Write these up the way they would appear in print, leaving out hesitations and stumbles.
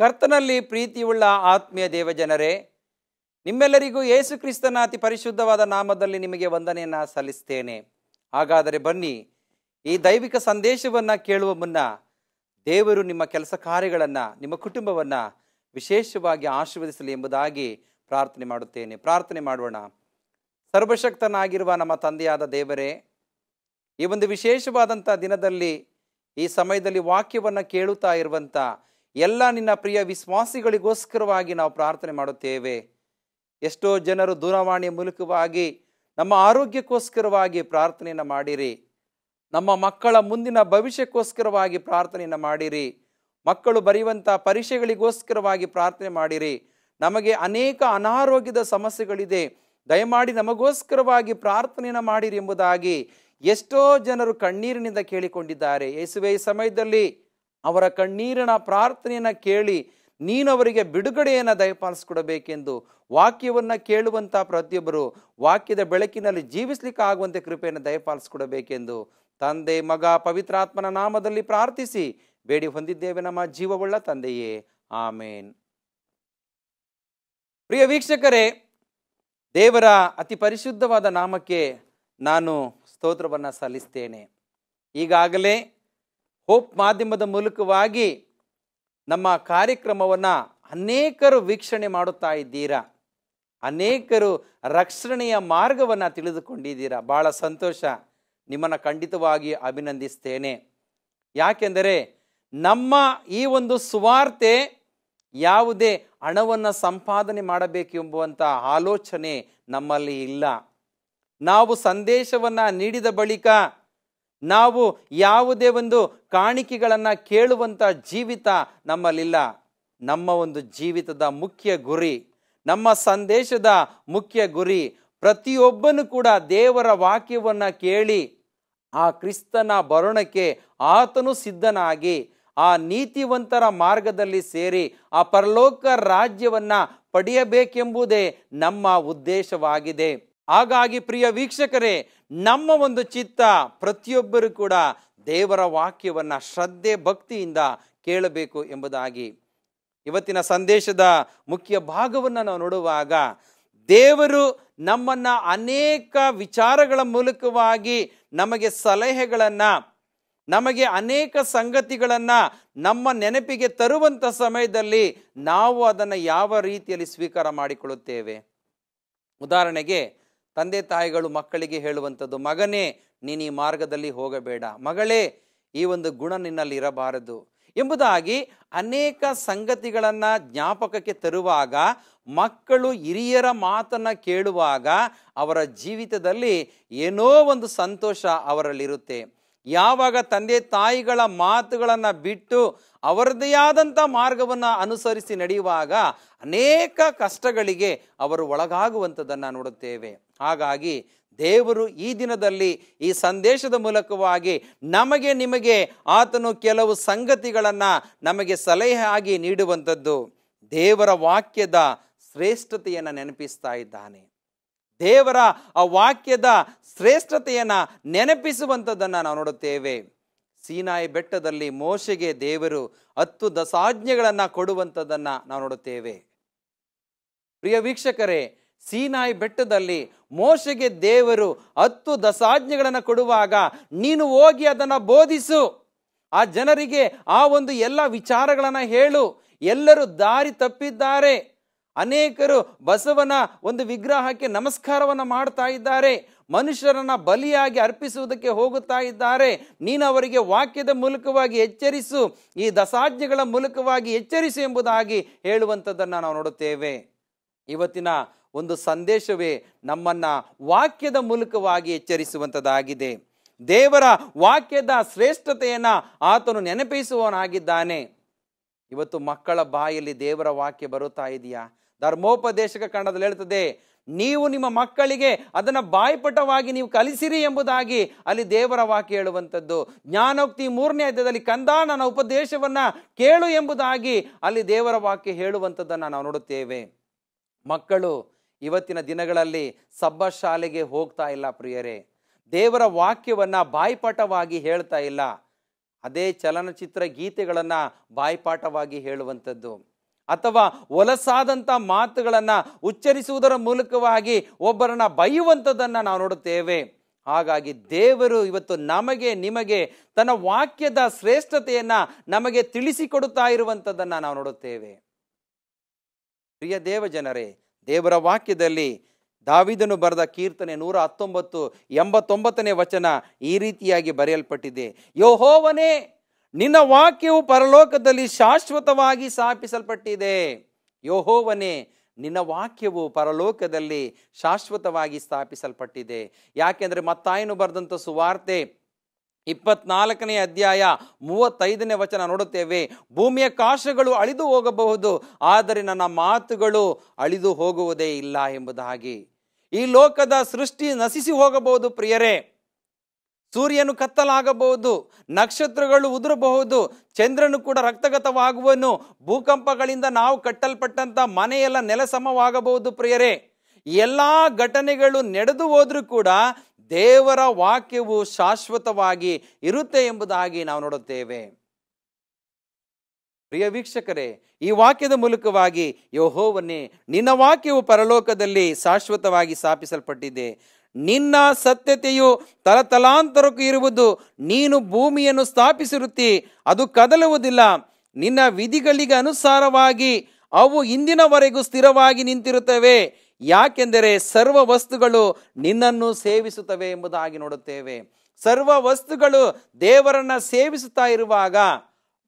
ಕರ್ತನಲ್ಲಿ ಪ್ರೀತಿಯುಳ್ಳ ಆತ್ಮೀಯ ದೇವಜನರೇ, ನಿಮ್ಮೆಲ್ಲರಿಗೂ ಯೇಸು ಕ್ರಿಸ್ತನ ಅತಿ ಪರಿಶುದ್ಧವಾದ ನಾಮದಲ್ಲಿ ನಿಮಗೆ ವಂದನೆಯನ್ನು ಸಲ್ಲಿಸ್ತೇನೆ. ಹಾಗಾದರೆ ಬನ್ನಿ, ಈ ದೈವಿಕ ಸಂದೇಶವನ್ನು ಕೇಳುವ ಮುನ್ನ ದೇವರು ನಿಮ್ಮ ಕೆಲಸ ಕಾರ್ಯಗಳನ್ನು, ನಿಮ್ಮ ಕುಟುಂಬವನ್ನು ವಿಶೇಷವಾಗಿ ಆಶೀರ್ವದಿಸಲಿ ಎಂಬುದಾಗಿ ಪ್ರಾರ್ಥನೆ ಮಾಡುತ್ತೇನೆ. ಪ್ರಾರ್ಥನೆ ಮಾಡೋಣ. ಸರ್ವಶಕ್ತನಾಗಿರುವ ನಮ್ಮ ತಂದೆಯಾದ ದೇವರೇ, ಈ ಒಂದು ವಿಶೇಷವಾದಂಥ ದಿನದಲ್ಲಿ, ಈ ಸಮಯದಲ್ಲಿ ವಾಕ್ಯವನ್ನು ಕೇಳುತ್ತಾ ಇರುವಂಥ ಎಲ್ಲ ನಿನ್ನ ಪ್ರಿಯ ವಿಶ್ವಾಸಿಗಳಿಗೋಸ್ಕರವಾಗಿ ನಾವು ಪ್ರಾರ್ಥನೆ ಮಾಡುತ್ತೇವೆ. ಎಷ್ಟೋ ಜನರು ದೂರವಾಣಿಯ ಮೂಲಕವಾಗಿ ನಮ್ಮ ಆರೋಗ್ಯಕ್ಕೋಸ್ಕರವಾಗಿ ಪ್ರಾರ್ಥನೆಯನ್ನು ಮಾಡಿರಿ, ನಮ್ಮ ಮಕ್ಕಳ ಮುಂದಿನ ಭವಿಷ್ಯಕ್ಕೋಸ್ಕರವಾಗಿ ಪ್ರಾರ್ಥನೆಯನ್ನು ಮಾಡಿರಿ, ಮಕ್ಕಳು ಬರೆಯುವಂಥ ಪರೀಕ್ಷೆಗಳಿಗೋಸ್ಕರವಾಗಿ ಪ್ರಾರ್ಥನೆ ಮಾಡಿರಿ. ನಮಗೆ ಅನೇಕ ಅನಾರೋಗ್ಯದ ಸಮಸ್ಯೆಗಳಿದೆ, ದಯಮಾಡಿ ನಮಗೋಸ್ಕರವಾಗಿ ಪ್ರಾರ್ಥನೆಯನ್ನು ಮಾಡಿರಿ ಎಂಬುದಾಗಿ ಎಷ್ಟೋ ಜನರು ಕಣ್ಣೀರಿನಿಂದ ಕೇಳಿಕೊಂಡಿದ್ದಾರೆ. ಯೇಸುವೇ, ಈ ಸಮಯದಲ್ಲಿ ಅವರ ಕಣ್ಣೀರಿನ ಪ್ರಾರ್ಥನೆಯನ್ನು ಕೇಳಿ ನೀನು ಅವರಿಗೆ ಬಿಡುಗಡೆಯನ್ನು ದಯಪಾಲಿಸಿಕೊಡಬೇಕೆಂದು, ವಾಕ್ಯವನ್ನು ಕೇಳುವಂಥ ಪ್ರತಿಯೊಬ್ಬರು ವಾಕ್ಯದ ಬೆಳಕಿನಲ್ಲಿ ಜೀವಿಸಲಿಕ್ಕೆ ಆಗುವಂತೆ ಕೃಪೆಯನ್ನು ದಯಪಾಲಿಸಿಕೊಡಬೇಕೆಂದು ತಂದೆ, ಮಗ, ಪವಿತ್ರಾತ್ಮನ ನಾಮದಲ್ಲಿ ಪ್ರಾರ್ಥಿಸಿ ಬೇಡಿ ಹೊಂದಿದ್ದೇವೆ ನಮ್ಮ ಜೀವವುಳ್ಳ ತಂದೆಯೇ, ಆಮೇನ್. ಪ್ರಿಯ ವೀಕ್ಷಕರೇ, ದೇವರ ಅತಿ ಪರಿಶುದ್ಧವಾದ ನಾಮಕ್ಕೆ ನಾನು ಸ್ತೋತ್ರವನ್ನು ಸಲ್ಲಿಸ್ತೇನೆ. ಈಗಾಗಲೇ ಹೋಪ್ ಮಾಧ್ಯಮದ ಮೂಲಕವಾಗಿ ನಮ್ಮ ಕಾರ್ಯಕ್ರಮವನ್ನು ಅನೇಕರು ವೀಕ್ಷಣೆ ಮಾಡುತ್ತಾ ಇದ್ದೀರಾ, ಅನೇಕರು ರಕ್ಷಣೆಯ ಮಾರ್ಗವನ್ನು ತಿಳಿದುಕೊಂಡಿದ್ದೀರಾ. ಬಹಳ ಸಂತೋಷ, ನಿಮ್ಮನ್ನು ಖಂಡಿತವಾಗಿ ಅಭಿನಂದಿಸ್ತೇನೆ. ಯಾಕೆಂದರೆ ನಮ್ಮ ಈ ಒಂದು ಸುವಾರ್ತೆ ಯಾವುದೇ ಹಣವನ್ನು ಸಂಪಾದನೆ ಮಾಡಬೇಕೆಂಬುವಂಥ ಆಲೋಚನೆ ನಮ್ಮಲ್ಲಿ ಇಲ್ಲ. ನಾವು ಸಂದೇಶವನ್ನು ನೀಡಿದ ಬಳಿಕ ನಾವು ಯಾವುದೇ ಒಂದು ಕಾಣಿಕೆಗಳನ್ನು ಕೇಳುವಂಥ ಜೀವಿತ ನಮ್ಮಲ್ಲಿಲ್ಲ. ನಮ್ಮ ಒಂದು ಜೀವಿತದ ಮುಖ್ಯ ಗುರಿ, ನಮ್ಮ ಸಂದೇಶದ ಮುಖ್ಯ ಗುರಿ, ಪ್ರತಿಯೊಬ್ಬನು ಕೂಡ ದೇವರ ವಾಕ್ಯವನ್ನು ಕೇಳಿ ಆ ಕ್ರಿಸ್ತನ ಬರೋಣಕ್ಕೆ ಆತನು ಸಿದ್ಧನಾಗಿ ಆ ನೀತಿವಂತರ ಮಾರ್ಗದಲ್ಲಿ ಸೇರಿ ಆ ಪರಲೋಕ ರಾಜ್ಯವನ್ನು ಪಡೆಯಬೇಕೆಂಬುದೇ ನಮ್ಮ ಉದ್ದೇಶವಾಗಿದೆ. ಹಾಗಾಗಿ ಪ್ರಿಯ ವೀಕ್ಷಕರೇ, ನಮ್ಮ ಒಂದು ಚಿತ್ತ ಪ್ರತಿಯೊಬ್ಬರು ಕೂಡ ದೇವರ ವಾಕ್ಯವನ್ನು ಶ್ರದ್ಧೆ ಭಕ್ತಿಯಿಂದ ಕೇಳಬೇಕು ಎಂಬುದಾಗಿ. ಇವತ್ತಿನ ಸಂದೇಶದ ಮುಖ್ಯ ಭಾಗವನ್ನು ನಾವು ನೋಡುವಾಗ, ದೇವರು ನಮ್ಮನ್ನು ಅನೇಕ ವಿಚಾರಗಳ ಮೂಲಕವಾಗಿ ನಮಗೆ ಸಲಹೆಗಳನ್ನು, ನಮಗೆ ಅನೇಕ ಸಂಗತಿಗಳನ್ನು ನಮ್ಮ ನೆನಪಿಗೆ ತರುವಂಥ ಸಮಯದಲ್ಲಿ ನಾವು ಅದನ್ನು ಯಾವ ರೀತಿಯಲ್ಲಿ ಸ್ವೀಕಾರ ಮಾಡಿಕೊಳ್ಳುತ್ತೇವೆ. ಉದಾಹರಣೆಗೆ, ತಂದೆ ತಾಯಿಗಳು ಮಕ್ಕಳಿಗೆ ಹೇಳುವಂಥದ್ದು, ಮಗನೇ ನೀನು ಈ ಮಾರ್ಗದಲ್ಲಿ ಹೋಗಬೇಡ, ಮಗಳೇ ಈ ಒಂದು ಗುಣ ನಿನ್ನಲ್ಲಿ ಇರಬಾರದು ಎಂಬುದಾಗಿ ಅನೇಕ ಸಂಗತಿಗಳನ್ನು ಜ್ಞಾಪಕಕ್ಕೆ ತರುವಾಗ, ಮಕ್ಕಳು ಹಿರಿಯರ ಮಾತನ್ನು ಕೇಳುವಾಗ ಅವರ ಜೀವಿತದಲ್ಲಿ ಏನೋ ಒಂದು ಸಂತೋಷ ಅವರಲ್ಲಿರುತ್ತೆ. ಯಾವಾಗ ತಂದೆ ತಾಯಿಗಳ ಮಾತುಗಳನ್ನು ಬಿಟ್ಟು ಅವರದೇ ಆದಂಥ ಮಾರ್ಗವನ್ನು ಅನುಸರಿಸಿ ನಡೆಯುವಾಗ ಅನೇಕ ಕಷ್ಟಗಳಿಗೆ ಅವರು ಒಳಗಾಗುವಂಥದ್ದನ್ನು ನೋಡುತ್ತೇವೆ. ಹಾಗಾಗಿ ದೇವರು ಈ ದಿನದಲ್ಲಿ ಈ ಸಂದೇಶದ ಮೂಲಕವಾಗಿ ನಮಗೆ ನಿಮಗೆ ಆತನು ಕೆಲವು ಸಂಗತಿಗಳನ್ನು ನಮಗೆ ಸಲಹೆಯಾಗಿ ನೀಡುವಂಥದ್ದು, ದೇವರ ವಾಕ್ಯದ ಶ್ರೇಷ್ಠತೆಯನ್ನು ನೆನಪಿಸ್ತಾ ಇದ್ದಾನೆ. ದೇವರ ಆ ವಾಕ್ಯದ ಶ್ರೇಷ್ಠತೆಯನ್ನು ನೆನಪಿಸುವಂಥದ್ದನ್ನು ನಾವು ನೋಡುತ್ತೇವೆ. ಸೀನಾಯಿ ಬೆಟ್ಟದಲ್ಲಿ ಮೋಶೆಗೆ ದೇವರು 10 ದಶಾಜ್ಞೆಗಳನ್ನು ಕೊಡುವಂಥದ್ದನ್ನು ನಾವು ನೋಡುತ್ತೇವೆ. ಪ್ರಿಯ ವೀಕ್ಷಕರೇ, ಸೀನಾಯಿ ಬೆಟ್ಟದಲ್ಲಿ ಮೋಶೆಗೆ ದೇವರು 10 ದಶಾಜ್ಞೆಗಳನ್ನು ಕೊಡುವಾಗ, ನೀನು ಹೋಗಿ ಅದನ್ನು ಬೋಧಿಸು, ಆ ಜನರಿಗೆ ಆ ಒಂದು ಎಲ್ಲ ವಿಚಾರಗಳನ್ನು ಹೇಳು. ಎಲ್ಲರೂ ದಾರಿ ತಪ್ಪಿದ್ದಾರೆ, ಅನೇಕರು ಬಸವನ ಒಂದು ವಿಗ್ರಹಕ್ಕೆ ನಮಸ್ಕಾರವನ್ನು ಮಾಡ್ತಾ ಇದ್ದಾರೆ, ಮನುಷ್ಯರನ್ನ ಬಲಿಯಾಗಿ ಅರ್ಪಿಸುವುದಕ್ಕೆ ಹೋಗುತ್ತಾ ಇದ್ದಾರೆ. ನೀನು ಅವರಿಗೆ ವಾಕ್ಯದ ಮೂಲಕವಾಗಿ ಎಚ್ಚರಿಸು, ಈ ದಶಾಜ್ಞೆಗಳ ಮೂಲಕವಾಗಿ ಎಚ್ಚರಿಸು ಎಂಬುದಾಗಿ ಹೇಳುವಂಥದ್ದನ್ನು ನಾವು ನೋಡುತ್ತೇವೆ. ಇವತ್ತಿನ ಒಂದು ಸಂದೇಶವೇ ನಮ್ಮನ್ನ ವಾಕ್ಯದ ಮೂಲಕವಾಗಿ ಎಚ್ಚರಿಸುವಂಥದ್ದಾಗಿದೆ. ದೇವರ ವಾಕ್ಯದ ಶ್ರೇಷ್ಠತೆಯನ್ನು ಆತನು ನೆನಪಿಸುವವನಾಗಿದ್ದಾನೆ. ಇವತ್ತು ಮಕ್ಕಳ ಬಾಯಲ್ಲಿ ದೇವರ ವಾಕ್ಯ ಬರುತ್ತಾ ಇದೆಯಾ? ಧರ್ಮೋಪದೇಶಕ ಕಾಂಡದಲ್ಲಿ ಹೇಳ್ತದೆ, ನೀವು ನಿಮ್ಮ ಮಕ್ಕಳಿಗೆ ಅದನ್ನು ಬಾಯ್ಪಟವಾಗಿ ನೀವು ಕಲಿಸಿರಿ ಎಂಬುದಾಗಿ ಅಲ್ಲಿ ದೇವರ ವಾಕ್ಯ ಹೇಳುವಂಥದ್ದು. ಜ್ಞಾನೋಕ್ತಿ 3ನೇ ಅಧ್ಯಾಯದಲ್ಲಿ ಕಂದ ನನ್ನ ಉಪದೇಶವನ್ನ ಕೇಳು ಎಂಬುದಾಗಿ ಅಲ್ಲಿ ದೇವರ ವಾಕ್ಯ ಹೇಳುವಂಥದ್ದನ್ನು ನಾವು ನೋಡುತ್ತೇವೆ. ಮಕ್ಕಳು ಇವತ್ತಿನ ದಿನಗಳಲ್ಲಿ ಸಬ್ಬ ಶಾಲೆಗೆ ಹೋಗ್ತಾ ಇಲ್ಲ ಪ್ರಿಯರೇ, ದೇವರ ವಾಕ್ಯವನ್ನ ಬಾಯ್ಪಾಠವಾಗಿ ಹೇಳ್ತಾ ಇಲ್ಲ. ಅದೇ ಚಲನಚಿತ್ರ ಗೀತೆಗಳನ್ನು ಬಾಯ್ಪಾಠವಾಗಿ ಹೇಳುವಂಥದ್ದು, ಅಥವಾ ಹೊಲಸಾದಂಥ ಮಾತುಗಳನ್ನು ಉಚ್ಚರಿಸುವುದರ ಮೂಲಕವಾಗಿ ಒಬ್ಬರನ್ನ ಬೈಯುವಂಥದ್ದನ್ನು ನಾವು ನೋಡುತ್ತೇವೆ. ಹಾಗಾಗಿ ದೇವರು ಇವತ್ತು ನಮಗೆ ನಿಮಗೆ ತನ್ನ ವಾಕ್ಯದ ಶ್ರೇಷ್ಠತೆಯನ್ನು ನಮಗೆ ತಿಳಿಸಿಕೊಡುತ್ತಾ ಇರುವಂಥದ್ದನ್ನು ನಾವು ನೋಡುತ್ತೇವೆ. ಪ್ರಿಯ ದೇವ ಜನರೇ, ದೇವರ ವಾಕ್ಯದಲ್ಲಿ ದಾವೀದನು ಬರೆದ ಕೀರ್ತನೆ 119 ವಚನ ಈ ರೀತಿಯಾಗಿ ಬರೆಯಲ್ಪಟ್ಟಿದೆ: ಯೆಹೋವನೇ, ನಿನ್ನ ವಾಕ್ಯವು ಪರಲೋಕದಲ್ಲಿ ಶಾಶ್ವತವಾಗಿ ಸ್ಥಾಪಿಸಲ್ಪಟ್ಟಿದೆ. ಯೆಹೋವನೇ, ನಿನ್ನ ವಾಕ್ಯವು ಪರಲೋಕದಲ್ಲಿ ಶಾಶ್ವತವಾಗಿ ಸ್ಥಾಪಿಸಲ್ಪಟ್ಟಿದೆ. ಯಾಕೆಂದರೆ ಮತ್ತಾಯನು ಬರೆದಂಥ ಸುವಾರ್ತೆ 24ನೇ ಅಧ್ಯಾಯ 35ನೇ ವಚನ ನೋಡುತ್ತೇವೆ: ಭೂಮಿಯ ಕಾಶಗಳು ಅಳಿದು ಹೋಗಬಹುದು, ಆದರೆ ನನ್ನ ಮಾತುಗಳು ಅಳಿದು ಹೋಗುವುದೇ ಇಲ್ಲ ಎಂಬುದಾಗಿ. ಈ ಲೋಕದ ಸೃಷ್ಟಿ ನಶಿಸಿ ಹೋಗಬಹುದು ಪ್ರಿಯರೇ, ಸೂರ್ಯನು ಕತ್ತಲಾಗಬಹುದು, ನಕ್ಷತ್ರಗಳು ಉದುರಬಹುದು, ಚಂದ್ರನು ಕೂಡ ರಕ್ತಗತವಾಗುವನು, ಭೂಕಂಪಗಳಿಂದ ನಾವು ಕಟ್ಟಲ್ಪಟ್ಟಂತ ಮನೆಯೆಲ್ಲ ನೆಲಸಮವಾಗಬಹುದು ಪ್ರಿಯರೇ. ಎಲ್ಲ ಘಟನೆಗಳು ನಡೆದು ಹೋದ್ರೂ ಕೂಡ ದೇವರ ವಾಕ್ಯವು ಶಾಶ್ವತವಾಗಿ ಇರುತ್ತೆ ಎಂಬುದಾಗಿ ನಾವು ನೋಡುತ್ತೇವೆ. ಪ್ರಿಯ ವೀಕ್ಷಕರೇ, ಈ ವಾಕ್ಯದ ಮೂಲಕವಾಗಿ ಯೆಹೋವನೇ, ನಿನ್ನ ವಾಕ್ಯವು ಪರಲೋಕದಲ್ಲಿ ಶಾಶ್ವತವಾಗಿ ಸ್ಥಾಪಿಸಲ್ಪಟ್ಟಿದೆ. ನಿನ್ನ ಸತ್ಯತೆಯು ತಲತಲಾಂತರಕ್ಕೂ ಇರುವುದು. ನೀನು ಭೂಮಿಯನ್ನು ಸ್ಥಾಪಿಸಿರುತ್ತಿ, ಅದು ಕದಲುವುದಿಲ್ಲ. ನಿನ್ನ ವಿಧಿಗಳಿಗೆ ಅನುಸಾರವಾಗಿ ಅವು ಇಂದಿನವರೆಗೂ ಸ್ಥಿರವಾಗಿ ನಿಂತಿರುತ್ತವೆ. ಯಾಕೆಂದರೆ ಸರ್ವ ವಸ್ತುಗಳು ನಿನ್ನನ್ನು ಸೇವಿಸುತ್ತವೆ ಎಂಬುದಾಗಿ ನೋಡುತ್ತೇವೆ. ಸರ್ವ ವಸ್ತುಗಳು ದೇವರನ್ನ ಸೇವಿಸುತ್ತಾ ಇರುವಾಗ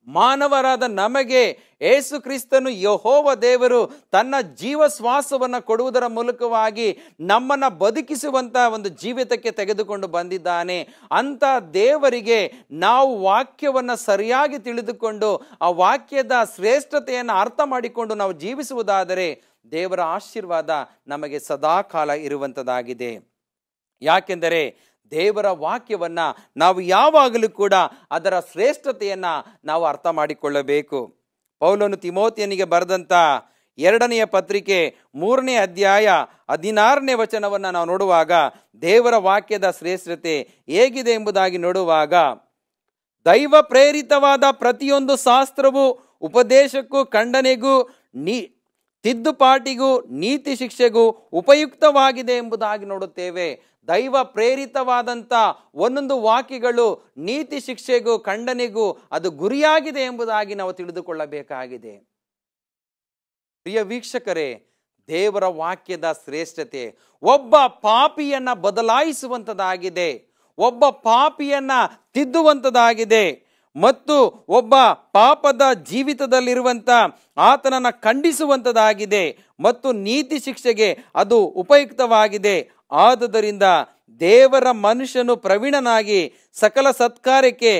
ಮಾನವರಾದ ನಮಗೆ ಯೇಸು ಕ್ರಿಸ್ತನು ಯೆಹೋವ ದೇವರು ತನ್ನ ಜೀವ ಶ್ವಾಸವನ್ನು ಕೊಡುವುದರ ಮೂಲಕವಾಗಿ ನಮ್ಮನ್ನು ಬದುಕಿಸುವಂತ ಒಂದು ಜೀವಿತಕ್ಕೆ ತೆಗೆದುಕೊಂಡು ಬಂದಿದ್ದಾನೆ. ಅಂತ ದೇವರಿಗೆ ನಾವು ವಾಕ್ಯವನ್ನು ಸರಿಯಾಗಿ ತಿಳಿದುಕೊಂಡು ಆ ವಾಕ್ಯದ ಶ್ರೇಷ್ಠತೆಯನ್ನು ಅರ್ಥ ಮಾಡಿಕೊಂಡು ನಾವು ಜೀವಿಸುವುದಾದರೆ ದೇವರ ಆಶೀರ್ವಾದ ನಮಗೆ ಸದಾಕಾಲ ಇರುವಂಥದ್ದಾಗಿದೆ. ಯಾಕೆಂದರೆ ದೇವರ ವಾಕ್ಯವನ್ನ ನಾವು ಯಾವಾಗಲೂ ಕೂಡ ಅದರ ಶ್ರೇಷ್ಠತೆಯನ್ನ ನಾವು ಅರ್ಥ ಮಾಡಿಕೊಳ್ಳಬೇಕು. ಪೌಲನು ತಿಮೋಥಿಯನಿಗೆ ಬರೆದಂತ 2ನೇ ಪತ್ರಿಕೆ 3ನೇ ಅಧ್ಯಾಯ 16ನೇ ವಚನವನ್ನು ನಾವು ನೋಡುವಾಗ ದೇವರ ವಾಕ್ಯದ ಶ್ರೇಷ್ಠತೆ ಹೇಗಿದೆ ಎಂಬುದಾಗಿ ನೋಡುವಾಗ, ದೈವ ಪ್ರೇರಿತವಾದ ಪ್ರತಿಯೊಂದು ಶಾಸ್ತ್ರವು ಉಪದೇಶಕ್ಕೂ, ಖಂಡನೆಗೂ, ತಿದ್ದುಪಾಟಿಗೂ, ನೀತಿ ಶಿಕ್ಷೆಗೂ ಉಪಯುಕ್ತವಾಗಿದೆ ಎಂಬುದಾಗಿ ನೋಡುತ್ತೇವೆ. ದೈವ ಪ್ರೇರಿತವಾದಂಥ ಒಂದೊಂದು ವಾಕ್ಯಗಳು ನೀತಿ ಶಿಕ್ಷೆಗೂ ಖಂಡನೆಗೂ ಅದು ಗುರಿಯಾಗಿದೆ ಎಂಬುದಾಗಿ ನಾವು ತಿಳಿದುಕೊಳ್ಳಬೇಕಾಗಿದೆ. ಪ್ರಿಯ ವೀಕ್ಷಕರೇ, ದೇವರ ವಾಕ್ಯದ ಶ್ರೇಷ್ಠತೆ ಒಬ್ಬ ಪಾಪಿಯನ್ನ ಬದಲಾಯಿಸುವಂಥದ್ದಾಗಿದೆ, ಒಬ್ಬ ಪಾಪಿಯನ್ನ ತಿದ್ದುವಂಥದ್ದಾಗಿದೆ, ಮತ್ತು ಒಬ್ಬ ಪಾಪದ ಜೀವಿತದಲ್ಲಿರುವಂಥ ಆತನನ್ನು ಖಂಡಿಸುವಂಥದ್ದಾಗಿದೆ, ಮತ್ತು ನೀತಿ ಶಿಕ್ಷೆಗೆ ಅದು ಉಪಯುಕ್ತವಾಗಿದೆ. ಆದುದರಿಂದ ದೇವರ ಮನುಷ್ಯನು ಪ್ರವೀಣನಾಗಿ ಸಕಲ ಸತ್ಕಾರ್ಯಕ್ಕೆ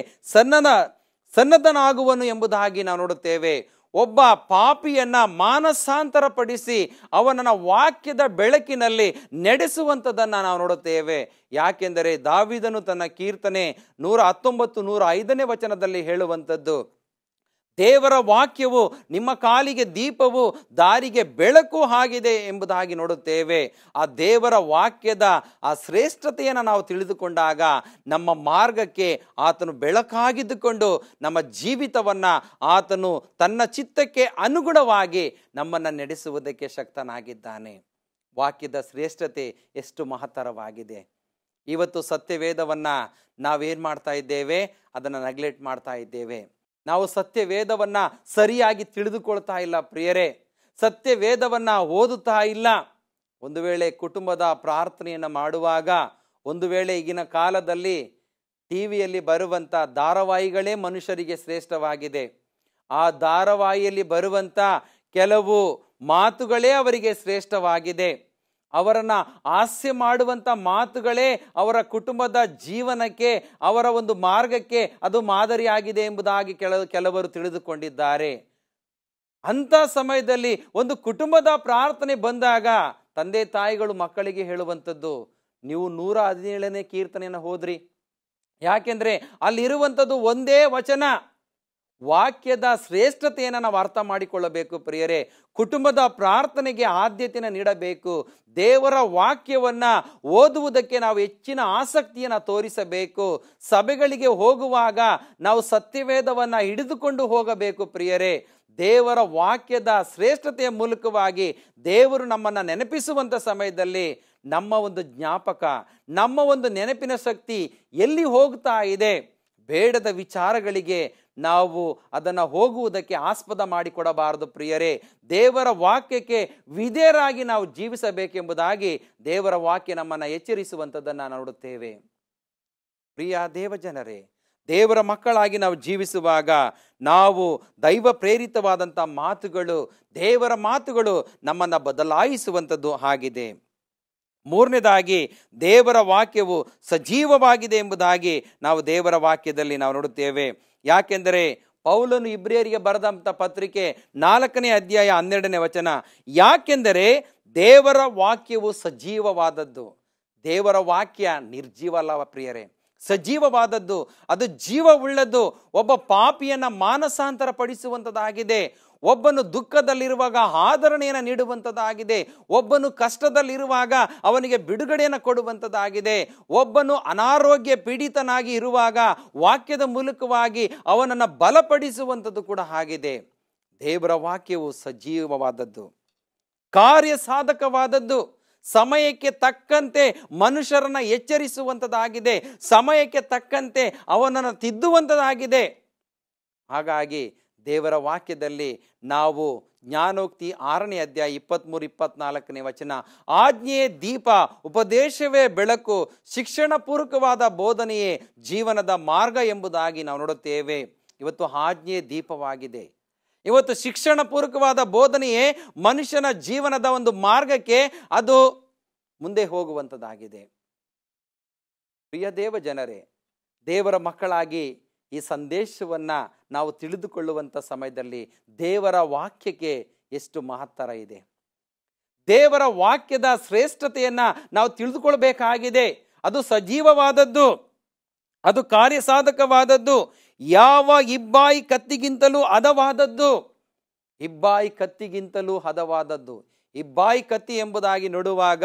ಸನ್ನದ್ಧನಾಗುವನು ಎಂಬುದಾಗಿ ನಾವು ನೋಡುತ್ತೇವೆ. ಒಬ್ಬ ಪಾಪಿಯನ್ನ ಮಾನಸಾಂತರ ಪಡಿಸಿ ಅವನನ್ನ ವಾಕ್ಯದ ಬೆಳಕಿನಲ್ಲಿ ನಡೆಸುವಂಥದ್ದನ್ನು ನಾವು ನೋಡುತ್ತೇವೆ. ಯಾಕೆಂದರೆ ದಾವೀದನು ತನ್ನ ಕೀರ್ತನೆ 119 105ನೇ ವಚನದಲ್ಲಿ ಹೇಳುವಂಥದ್ದು, ದೇವರ ವಾಕ್ಯವು ನಿಮ್ಮ ಕಾಲಿಗೆ ದೀಪವು ದಾರಿಗೆ ಬೆಳಕು ಆಗಿದೆ ಎಂಬುದಾಗಿ ನೋಡುತ್ತೇವೆ. ಆ ದೇವರ ವಾಕ್ಯದ ಆ ಶ್ರೇಷ್ಠತೆಯನ್ನು ನಾವು ತಿಳಿದುಕೊಂಡಾಗ ನಮ್ಮ ಮಾರ್ಗಕ್ಕೆ ಆತನು ಬೆಳಕಾಗಿದ್ದುಕೊಂಡು ನಮ್ಮ ಜೀವಿತವನ್ನು ಆತನು ತನ್ನ ಚಿತ್ತಕ್ಕೆ ಅನುಗುಣವಾಗಿ ನಮ್ಮನ್ನು ನಡೆಸುವುದಕ್ಕೆ ಶಕ್ತನಾಗಿದ್ದಾನೆ. ವಾಕ್ಯದ ಶ್ರೇಷ್ಠತೆ ಎಷ್ಟು ಮಹತ್ತರವಾಗಿದೆ. ಇವತ್ತು ಸತ್ಯವೇದವನ್ನು ನಾವೇನು ಮಾಡ್ತಾ ಇದ್ದೇವೆ, ಅದನ್ನು ನೆಗ್ಲೆಕ್ಟ್ ಮಾಡ್ತಾ ಇದ್ದೇವೆ. ನಾವು ಸತ್ಯವೇದವನ್ನ ಸರಿಯಾಗಿ ತಿಳಿದುಕೊಳ್ತಾ ಇಲ್ಲ ಪ್ರಿಯರೇ, ಸತ್ಯವೇದವನ್ನ ಓದುತ್ತಾ ಇಲ್ಲ. ಒಂದು ವೇಳೆ ಕುಟುಂಬದ ಪ್ರಾರ್ಥನೆಯನ್ನು ಮಾಡುವಾಗ, ಒಂದು ವೇಳೆ ಈಗಿನ ಕಾಲದಲ್ಲಿ ಟಿವಿಯಲ್ಲಿ ಬರುವಂಥ ಧಾರಾವಾಹಿಗಳೇ ಮನುಷ್ಯರಿಗೆ ಶ್ರೇಷ್ಠವಾಗಿದೆ. ಆ ಧಾರಾವಾಹಿಯಲ್ಲಿ ಬರುವಂಥ ಕೆಲವು ಮಾತುಗಳೇ ಅವರಿಗೆ ಶ್ರೇಷ್ಠವಾಗಿದೆ. ಅವರನ್ನ ಹಾಸ್ಯ ಮಾಡುವಂಥ ಮಾತುಗಳೇ ಅವರ ಕುಟುಂಬದ ಜೀವನಕ್ಕೆ, ಅವರ ಒಂದು ಮಾರ್ಗಕ್ಕೆ ಅದು ಮಾದರಿಯಾಗಿದೆ ಎಂಬುದಾಗಿ ಕೆಲವರು ತಿಳಿದುಕೊಂಡಿದ್ದಾರೆ. ಅಂಥ ಸಮಯದಲ್ಲಿ ಒಂದು ಕುಟುಂಬದ ಪ್ರಾರ್ಥನೆ ಬಂದಾಗ ತಂದೆ ತಾಯಿಗಳು ಮಕ್ಕಳಿಗೆ ಹೇಳುವಂಥದ್ದು, ನೀವು 117ನೇ ಕೀರ್ತನೆಯನ್ನು ಓದ್ರಿ. ಯಾಕೆಂದ್ರೆ ಅಲ್ಲಿರುವಂಥದ್ದು ಒಂದೇ ವಚನ, ವಾಕ್ಯದ ಶ್ರೇಷ್ಠತೆಯನ್ನು ನಾವು ಅರ್ಥ ಮಾಡಿಕೊಳ್ಳಬೇಕು ಪ್ರಿಯರೇ. ಕುಟುಂಬದ ಪ್ರಾರ್ಥನೆಗೆ ಆದ್ಯತೆಯನ್ನು ನೀಡಬೇಕು. ದೇವರ ವಾಕ್ಯವನ್ನ ಓದುವುದಕ್ಕೆ ನಾವು ಹೆಚ್ಚಿನ ಆಸಕ್ತಿಯನ್ನು ತೋರಿಸಬೇಕು. ಸಭೆಗಳಿಗೆ ಹೋಗುವಾಗ ನಾವು ಸತ್ಯವೇದವನ್ನ ಹಿಡಿದುಕೊಂಡು ಹೋಗಬೇಕು ಪ್ರಿಯರೇ. ದೇವರ ವಾಕ್ಯದ ಶ್ರೇಷ್ಠತೆಯ ಮೂಲಕವಾಗಿ ದೇವರು ನಮ್ಮನ್ನು ನೆನಪಿಸುವಂಥ ಸಮಯದಲ್ಲಿ ನಮ್ಮ ಒಂದು ಜ್ಞಾಪಕ, ನಮ್ಮ ಒಂದು ನೆನಪಿನ ಶಕ್ತಿ ಎಲ್ಲಿ ಹೋಗ್ತಾ ಇದೆ? ಬೇಡದ ವಿಚಾರಗಳಿಗೆ ನಾವು ಅದನ್ನು ಹೋಗುವುದಕ್ಕೆ ಆಸ್ಪದ ಮಾಡಿಕೊಡಬಾರದು ಪ್ರಿಯರೇ. ದೇವರ ವಾಕ್ಯಕ್ಕೆ ವಿಧೇಯರಾಗಿ ನಾವು ಜೀವಿಸಬೇಕೆಂಬುದಾಗಿ ದೇವರ ವಾಕ್ಯ ನಮ್ಮನ್ನು ಎಚ್ಚರಿಸುವಂಥದ್ದನ್ನು ನೋಡುತ್ತೇವೆ. ಪ್ರಿಯ ದೇವಜನರೇ, ದೇವರ ಮಕ್ಕಳಾಗಿ ನಾವು ಜೀವಿಸುವಾಗ ನಾವು ದೈವ ಪ್ರೇರಿತವಾದಂಥ ಮಾತುಗಳು, ದೇವರ ಮಾತುಗಳು ನಮ್ಮನ್ನು ಬದಲಾಯಿಸುವಂಥದ್ದು ಆಗಿದೆ. ಮೂರನೇದಾಗಿ, ದೇವರ ವಾಕ್ಯವು ಸಜೀವವಾಗಿದೆ ಎಂಬುದಾಗಿ ನಾವು ದೇವರ ವಾಕ್ಯದಲ್ಲಿ ನಾವು ನೋಡುತ್ತೇವೆ. ಯಾಕೆಂದರೆ ಪೌಲನು ಇಬ್ರಿಯರಿಗೆ ಬರೆದಂಥ ಪತ್ರಿಕೆ 4ನೇ ಅಧ್ಯಾಯ 12ನೇ ವಚನ, ಯಾಕೆಂದರೆ ದೇವರ ವಾಕ್ಯವು ಸಜೀವವಾದದ್ದು. ದೇವರ ವಾಕ್ಯ ನಿರ್ಜೀವ ಅಲ್ಲ ಪ್ರಿಯರೇ, ಸಜೀವವಾದದ್ದು. ಅದು ಜೀವವುಳ್ಳದ್ದು. ಒಬ್ಬ ಪಾಪಿಯನ್ನ ಮಾನಸಾಂತರ ಪಡಿಸುವಂಥದ್ದಾಗಿದೆ. ಒಬ್ಬನು ದುಃಖದಲ್ಲಿರುವಾಗ ಆದರಣೆಯನ್ನು ನೀಡುವಂಥದ್ದಾಗಿದೆ. ಒಬ್ಬನು ಕಷ್ಟದಲ್ಲಿರುವಾಗ ಅವನಿಗೆ ಬಿಡುಗಡೆಯನ್ನು ಕೊಡುವಂಥದ್ದಾಗಿದೆ. ಒಬ್ಬನು ಅನಾರೋಗ್ಯ ಪೀಡಿತನಾಗಿ ಇರುವಾಗ ವಾಕ್ಯದ ಮೂಲಕವಾಗಿ ಅವನನ್ನು ಬಲಪಡಿಸುವಂಥದ್ದು ಕೂಡ ಆಗಿದೆ. ದೇವರ ವಾಕ್ಯವು ಸಜೀವವಾದದ್ದು, ಕಾರ್ಯ ಸಾಧಕವಾದದ್ದು. ಸಮಯಕ್ಕೆ ತಕ್ಕಂತೆ ಮನುಷ್ಯರನ್ನ ಎಚ್ಚರಿಸುವಂಥದ್ದಾಗಿದೆ. ಸಮಯಕ್ಕೆ ತಕ್ಕಂತೆ ಅವನನ್ನು ತಿದ್ದುವಂಥದ್ದಾಗಿದೆ. ಹಾಗಾಗಿ ದೇವರ ವಾಕ್ಯದಲ್ಲಿ ನಾವು ಜ್ಞಾನೋಕ್ತಿ 6ನೇ ಅಧ್ಯಾಯ 23-24ನೇ ವಚನ, ಆಜ್ಞೆಯೇ ದೀಪ, ಉಪದೇಶವೇ ಬೆಳಕು, ಶಿಕ್ಷಣ ಪೂರ್ವಕವಾದ ಬೋಧನೆಯೇ ಜೀವನದ ಮಾರ್ಗ ಎಂಬುದಾಗಿ ನಾವು ನೋಡುತ್ತೇವೆ. ಇವತ್ತು ಆಜ್ಞೆ ದೀಪವಾಗಿದೆ. ಇವತ್ತು ಶಿಕ್ಷಣ ಪೂರ್ವಕವಾದ ಬೋಧನೆಯೇ ಮನುಷ್ಯನ ಜೀವನದ ಒಂದು ಮಾರ್ಗಕ್ಕೆ ಅದು ಮುಂದೆ ಹೋಗುವಂಥದ್ದಾಗಿದೆ. ಪ್ರಿಯ ದೇವ ಜನರೇ, ದೇವರ ಮಕ್ಕಳಾಗಿ ಈ ಸಂದೇಶವನ್ನ ನಾವು ತಿಳಿದುಕೊಳ್ಳುವಂಥ ಸಮಯದಲ್ಲಿ ದೇವರ ವಾಕ್ಯಕ್ಕೆ ಎಷ್ಟು ಮಹತ್ತರ ಇದೆ. ದೇವರ ವಾಕ್ಯದ ಶ್ರೇಷ್ಠತೆಯನ್ನ ನಾವು ತಿಳಿದುಕೊಳ್ಬೇಕಾಗಿದೆ. ಅದು ಸಜೀವವಾದದ್ದು, ಅದು ಕಾರ್ಯಸಾಧಕವಾದದ್ದು, ಯಾವ ಇಬ್ಬಾಯಿ ಕತ್ತಿಗಿಂತಲೂ ಹದವಾದದ್ದು. ಇಬ್ಬಾಯಿ ಕತ್ತಿಗಿಂತಲೂ ಹದವಾದದ್ದು. ಇಬ್ಬಾಯಿ ಕತ್ತಿ ಎಂಬುದಾಗಿ ನೋಡುವಾಗ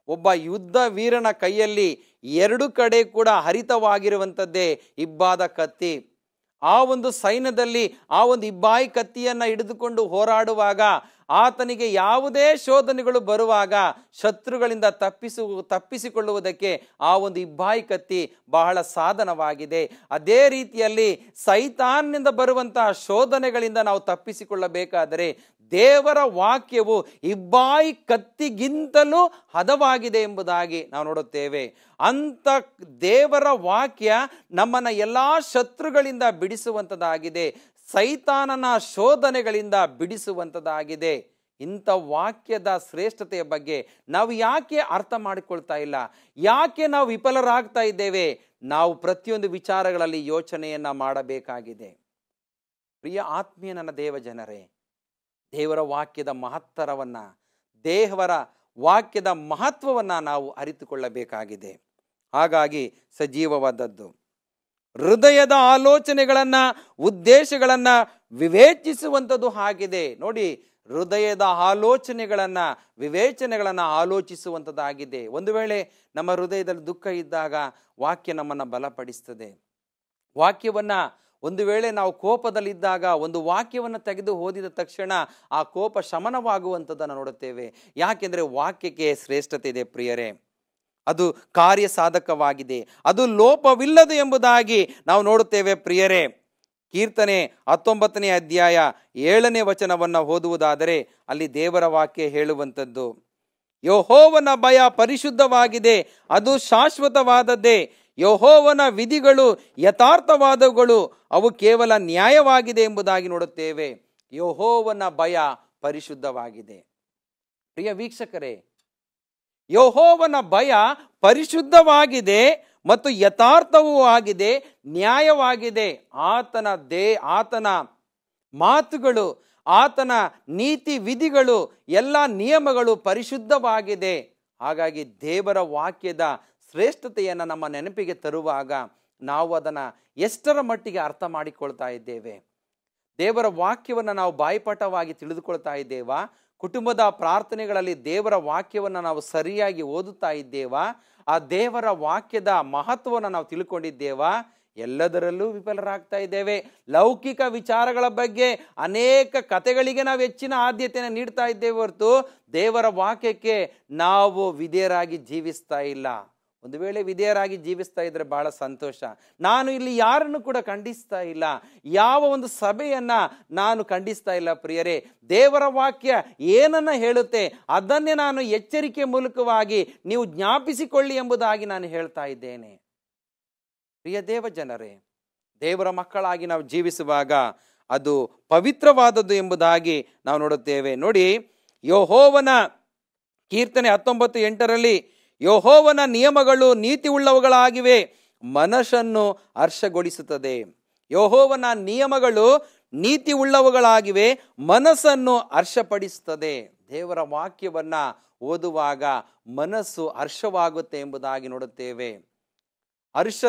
ಒಬ್ಬ ಯುದ್ಧ ವೀರನ ಕೈಯಲ್ಲಿ 2 ಕಡೆ ಕೂಡ ಹರಿತವಾಗಿರುವಂಥದ್ದೇ ಇಬ್ಬಾದ ಕತ್ತಿ. ಆ ಒಂದು ಸೈನ್ಯದಲ್ಲಿ ಆ ಒಂದು ಇಬ್ಬಾಯಿ ಕತ್ತಿಯನ್ನು ಹಿಡಿದುಕೊಂಡು ಆತನಿಗೆ ಯಾವುದೇ ಶೋಧನೆಗಳು ಬರುವಾಗ ಶತ್ರುಗಳಿಂದ ತಪ್ಪಿಸಿಕೊಳ್ಳುವುದಕ್ಕೆ ಆ ಒಂದು ಇಬ್ಬಾಯಿ ಕತ್ತಿ ಬಹಳ ಸಾಧನವಾಗಿದೆ. ಅದೇ ರೀತಿಯಲ್ಲಿ ಸೈತಾನ್ನಿಂದ ಬರುವಂತಹ ಶೋಧನೆಗಳಿಂದ ನಾವು ತಪ್ಪಿಸಿಕೊಳ್ಳಬೇಕಾದರೆ ದೇವರ ವಾಕ್ಯವು ಇಬ್ಬಾಯಿ ಕತ್ತಿಗಿಂತಲೂ ಹದವಾಗಿದೆ ಎಂಬುದಾಗಿ ನಾವು ನೋಡುತ್ತೇವೆ. ಅಂತ ದೇವರ ವಾಕ್ಯ ನಮ್ಮನ್ನ ಎಲ್ಲಾ ಶತ್ರುಗಳಿಂದ ಬಿಡಿಸುವಂಥದ್ದಾಗಿದೆ, ಸೈತಾನನ ಶೋಧನೆಗಳಿಂದ ಬಿಡಿಸುವಂಥದ್ದಾಗಿದೆ. ಇಂಥ ವಾಕ್ಯದ ಶ್ರೇಷ್ಠತೆಯ ಬಗ್ಗೆ ನಾವು ಯಾಕೆ ಅರ್ಥ ಮಾಡಿಕೊಳ್ತಾ ಇಲ್ಲ? ಯಾಕೆ ನಾವು ವಿಫಲರಾಗ್ತಾ ಇದ್ದೇವೆ? ನಾವು ಪ್ರತಿಯೊಂದು ವಿಚಾರಗಳಲ್ಲಿ ಯೋಚನೆಯನ್ನ ಮಾಡಬೇಕಾಗಿದೆ. ಪ್ರಿಯ ಆತ್ಮೀಯ ನನ್ನ ದೇವ ಜನರೇ, ದೇವರ ವಾಕ್ಯದ ಮಹತ್ತರವನ್ನ, ದೇವರ ವಾಕ್ಯದ ಮಹತ್ವವನ್ನ ನಾವು ಅರಿತುಕೊಳ್ಳಬೇಕಾಗಿದೆ. ಹಾಗಾಗಿ ಸಜೀವವಾದದ್ದು, ಹೃದಯದ ಆಲೋಚನೆಗಳನ್ನ, ಉದ್ದೇಶಗಳನ್ನ ವಿವೇಚಿಸುವಂಥದ್ದು ಆಗಿದೆ. ನೋಡಿ, ಹೃದಯದ ಆಲೋಚನೆಗಳನ್ನ, ವಿವೇಚನೆಗಳನ್ನ ಆಲೋಚಿಸುವಂಥದ್ದಾಗಿದೆ. ಒಂದು ವೇಳೆ ನಮ್ಮ ಹೃದಯದಲ್ಲಿ ದುಃಖ ಇದ್ದಾಗ ವಾಕ್ಯ ನಮ್ಮನ್ನ ಬಲಪಡಿಸ್ತದೆ. ವಾಕ್ಯವನ್ನ ಒಂದು ವೇಳೆ ನಾವು ಕೋಪದಲ್ಲಿದ್ದಾಗ ಒಂದು ವಾಕ್ಯವನ್ನು ತೆಗೆದು ಓದಿದ ತಕ್ಷಣ ಆ ಕೋಪ ಶಮನವಾಗುವಂಥದ್ದನ್ನು ನೋಡುತ್ತೇವೆ. ಯಾಕೆಂದರೆ ವಾಕ್ಯಕ್ಕೆ ಶ್ರೇಷ್ಠತೆ ಇದೆ ಪ್ರಿಯರೇ. ಅದು ಕಾರ್ಯ ಸಾಧಕವಾಗಿದೆ, ಅದು ಲೋಪವಿಲ್ಲದು ಎಂಬುದಾಗಿ ನಾವು ನೋಡುತ್ತೇವೆ ಪ್ರಿಯರೇ. ಕೀರ್ತನೆ 19ನೇ ಅಧ್ಯಾಯ 7ನೇ ವಚನವನ್ನು ಓದುವುದಾದರೆ ಅಲ್ಲಿ ದೇವರ ವಾಕ್ಯ ಹೇಳುವಂಥದ್ದು, ಯೆಹೋವನ ಭಯ ಪರಿಶುದ್ಧವಾಗಿದೆ, ಅದು ಶಾಶ್ವತವಾದದ್ದೇ. ಯೆಹೋವನ ವಿಧಿಗಳು ಯಥಾರ್ಥವಾದವುಗಳು, ಅವು ಕೇವಲ ನ್ಯಾಯವಾಗಿದೆ ಎಂಬುದಾಗಿ ನೋಡುತ್ತೇವೆ. ಯೆಹೋವನ ಭಯ ಪರಿಶುದ್ಧವಾಗಿದೆ. ಪ್ರಿಯ ವೀಕ್ಷಕರೇ, ಯೆಹೋವನ ಭಯ ಪರಿಶುದ್ಧವಾಗಿದೆ ಮತ್ತು ಯಥಾರ್ಥವೂ ಆಗಿದೆ, ನ್ಯಾಯವಾಗಿದೆ. ಆತನ ಮಾತುಗಳು, ಆತನ ನೀತಿ ವಿಧಿಗಳು, ಎಲ್ಲ ನಿಯಮಗಳು ಪರಿಶುದ್ಧವಾಗಿದೆ. ಹಾಗಾಗಿ ದೇವರ ವಾಕ್ಯದ ಶ್ರೇಷ್ಠತೆಯನ್ನು ನಮ್ಮ ನೆನಪಿಗೆ ತರುವಾಗ ನಾವು ಅದನ್ನು ಎಷ್ಟರ ಮಟ್ಟಿಗೆ ಅರ್ಥ ಮಾಡಿಕೊಳ್ತಾ ಇದ್ದೇವೆ? ದೇವರ ವಾಕ್ಯವನ್ನು ನಾವು ಬಾಯಿಪಾಠವಾಗಿ ತಿಳಿದುಕೊಳ್ತಾ ಇದ್ದೇವಾ? ಕುಟುಂಬದ ಪ್ರಾರ್ಥನೆಗಳಲ್ಲಿ ದೇವರ ವಾಕ್ಯವನ್ನು ನಾವು ಸರಿಯಾಗಿ ಓದುತ್ತಾ ಇದ್ದೇವಾ? ಆ ದೇವರ ವಾಕ್ಯದ ಮಹತ್ವವನ್ನು ನಾವು ತಿಳ್ಕೊಂಡಿದ್ದೇವಾ? ಎಲ್ಲದರಲ್ಲೂ ವಿಫಲರಾಗ್ತಾ ಇದ್ದೇವೆ. ಲೌಕಿಕ ವಿಚಾರಗಳ ಬಗ್ಗೆ ಅನೇಕ ಕಥೆಗಳಿಗೆ ನಾವು ಹೆಚ್ಚಿನ ಆದ್ಯತೆಯನ್ನು ನೀಡ್ತಾ ಇದ್ದೇವೆ ಹೊರತು ದೇವರ ವಾಕ್ಯಕ್ಕೆ ನಾವು ವಿಧೇಯರಾಗಿ ಜೀವಿಸ್ತಾ ಇಲ್ಲ. ಒಂದು ವೇಳೆ ವಿಧೇಯರಾಗಿ ಜೀವಿಸ್ತಾ ಇದ್ರೆ ಬಹಳ ಸಂತೋಷ. ನಾನು ಇಲ್ಲಿ ಯಾರನ್ನು ಕೂಡ ಖಂಡಿಸ್ತಾ ಇಲ್ಲ, ಯಾವ ಒಂದು ಸಭೆಯನ್ನ ನಾನು ಖಂಡಿಸ್ತಾ ಇಲ್ಲ ಪ್ರಿಯರೇ. ದೇವರ ವಾಕ್ಯ ಏನನ್ನ ಹೇಳುತ್ತೆ ಅದನ್ನೇ ನಾನು ಎಚ್ಚರಿಕೆ ಮೂಲಕವಾಗಿ ನೀವು ಜ್ಞಾಪಿಸಿಕೊಳ್ಳಿ ಎಂಬುದಾಗಿ ನಾನು ಹೇಳ್ತಾ ಇದ್ದೇನೆ. ಪ್ರಿಯ ದೇವ ಜನರೇ, ದೇವರ ಮಕ್ಕಳಾಗಿ ನಾವು ಜೀವಿಸುವಾಗ ಅದು ಪವಿತ್ರವಾದದ್ದು ಎಂಬುದಾಗಿ ನಾವು ನೋಡುತ್ತೇವೆ. ನೋಡಿ, ಯೆಹೋವನ ಕೀರ್ತನೆ 19:8 ಯೆಹೋವನ ನಿಯಮಗಳು ನೀತಿ ಉಳ್ಳವುಗಳಾಗಿವೆ, ಮನಸ್ಸನ್ನು ಹರ್ಷಗೊಳಿಸುತ್ತದೆ. ಯೆಹೋವನ ನಿಯಮಗಳು ನೀತಿ ಉಳ್ಳವುಗಳಾಗಿವೆ, ಮನಸ್ಸನ್ನು ಹರ್ಷಪಡಿಸುತ್ತದೆ. ದೇವರ ವಾಕ್ಯವನ್ನ ಓದುವಾಗ ಮನಸ್ಸು ಹರ್ಷವಾಗುತ್ತೆ ಎಂಬುದಾಗಿ ನೋಡುತ್ತೇವೆ. ಹರ್ಷ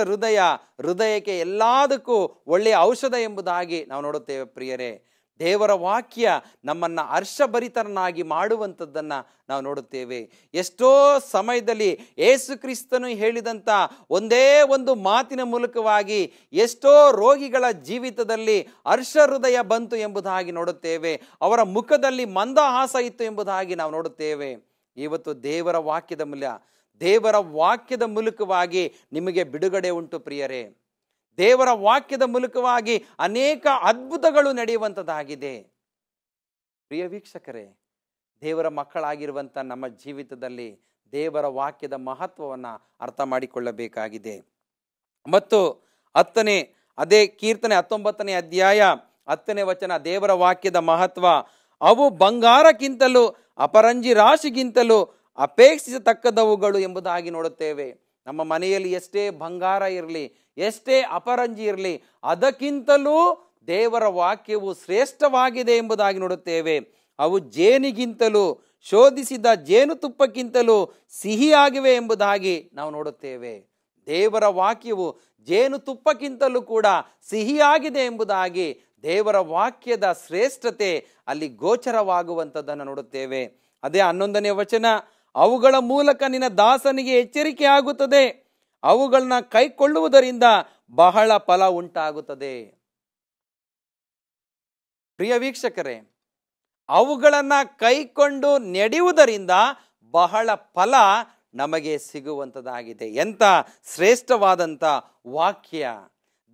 ಹೃದಯಕ್ಕೆ ಎಲ್ಲದಕ್ಕೂ ಒಳ್ಳೆಯ ಔಷಧ ಎಂಬುದಾಗಿ ನಾವು ನೋಡುತ್ತೇವೆ ಪ್ರಿಯರೇ. ದೇವರ ವಾಕ್ಯ ನಮ್ಮನ್ನ ಹರ್ಷಭರಿತರನ್ನಾಗಿ ಮಾಡುವಂಥದ್ದನ್ನ ನಾವು ನೋಡುತ್ತೇವೆ. ಎಷ್ಟೋ ಸಮಯದಲ್ಲಿ ಯೇಸು ಕ್ರಿಸ್ತನು ಹೇಳಿದಂಥ ಒಂದೇ ಒಂದು ಮಾತಿನ ಮೂಲಕವಾಗಿ ಎಷ್ಟೋ ರೋಗಿಗಳ ಜೀವಿತದಲ್ಲಿ ಹರ್ಷ ಹೃದಯ ಬಂತು ಎಂಬುದಾಗಿ ನೋಡುತ್ತೇವೆ. ಅವರ ಮುಖದಲ್ಲಿ ಮಂದಹಾಸ ಇತ್ತು ಎಂಬುದಾಗಿ ನಾವು ನೋಡುತ್ತೇವೆ. ಇವತ್ತು ದೇವರ ವಾಕ್ಯದ ಮೂಲಕವಾಗಿ ನಿಮಗೆ ಬಿಡುಗಡೆ ಉಂಟು ಪ್ರಿಯರೇ. ದೇವರ ವಾಕ್ಯದ ಮೂಲಕವಾಗಿ ಅನೇಕ ಅದ್ಭುತಗಳು ನಡೆಯುವಂಥದ್ದಾಗಿದೆ. ಪ್ರಿಯ ವೀಕ್ಷಕರೇ, ದೇವರ ಮಕ್ಕಳಾಗಿರುವಂಥ ನಮ್ಮ ಜೀವಿತದಲ್ಲಿ ದೇವರ ವಾಕ್ಯದ ಮಹತ್ವವನ್ನು ಅರ್ಥ ಮಾಡಿಕೊಳ್ಳಬೇಕಾಗಿದೆ. ಮತ್ತು ಅದೇ ಕೀರ್ತನೆ 19ನೇ ಅಧ್ಯಾಯ 10ನೇ ವಚನ, ದೇವರ ವಾಕ್ಯದ ಮಹತ್ವ, ಅವು ಬಂಗಾರಕ್ಕಿಂತಲೂ ಅಪರಂಜಿ ರಾಶಿಗಿಂತಲೂ ಅಪೇಕ್ಷಿಸತಕ್ಕದವುಗಳು ಎಂಬುದಾಗಿ ನೋಡುತ್ತೇವೆ. ನಮ್ಮ ಮನೆಯಲ್ಲಿ ಎಷ್ಟೇ ಬಂಗಾರ ಇರಲಿ, ಎಷ್ಟೇ ಅಪರಂಜಿ ಇರಲಿ, ಅದಕ್ಕಿಂತಲೂ ದೇವರ ವಾಕ್ಯವು ಶ್ರೇಷ್ಠವಾಗಿದೆ ಎಂಬುದಾಗಿ ನೋಡುತ್ತೇವೆ. ಅವು ಜೇನಿಗಿಂತಲೂ ಶೋಧಿಸಿದ ಜೇನುತುಪ್ಪಕ್ಕಿಂತಲೂ ಸಿಹಿಯಾಗಿವೆ ಎಂಬುದಾಗಿ ನಾವು ನೋಡುತ್ತೇವೆ. ದೇವರ ವಾಕ್ಯವು ಜೇನುತುಪ್ಪಕ್ಕಿಂತಲೂ ಕೂಡ ಸಿಹಿಯಾಗಿದೆ ಎಂಬುದಾಗಿ ದೇವರ ವಾಕ್ಯದ ಶ್ರೇಷ್ಠತೆ ಅಲ್ಲಿ ಗೋಚರವಾಗುವಂಥದ್ದನ್ನು ನೋಡುತ್ತೇವೆ. ಅದೇ 11ನೇ ವಚನ, ಅವುಗಳ ಮೂಲಕ ನಿನ್ನ ದಾಸನಿಗೆ ಎಚ್ಚರಿಕೆ ಆಗುತ್ತದೆ, ಅವುಗಳನ್ನ ಕೈಕೊಳ್ಳುವುದರಿಂದ ಬಹಳ ಫಲ ಉಂಟಾಗುತ್ತದೆ. ಪ್ರಿಯ ವೀಕ್ಷಕರೇ, ಅವುಗಳನ್ನ ಕೈಕೊಂಡು ನಡೆಯುವುದರಿಂದ ಬಹಳ ಫಲ ನಮಗೆ ಸಿಗುವಂಥದ್ದಾಗಿದೆ. ಎಂಥ ಶ್ರೇಷ್ಠವಾದಂಥ ವಾಕ್ಯ!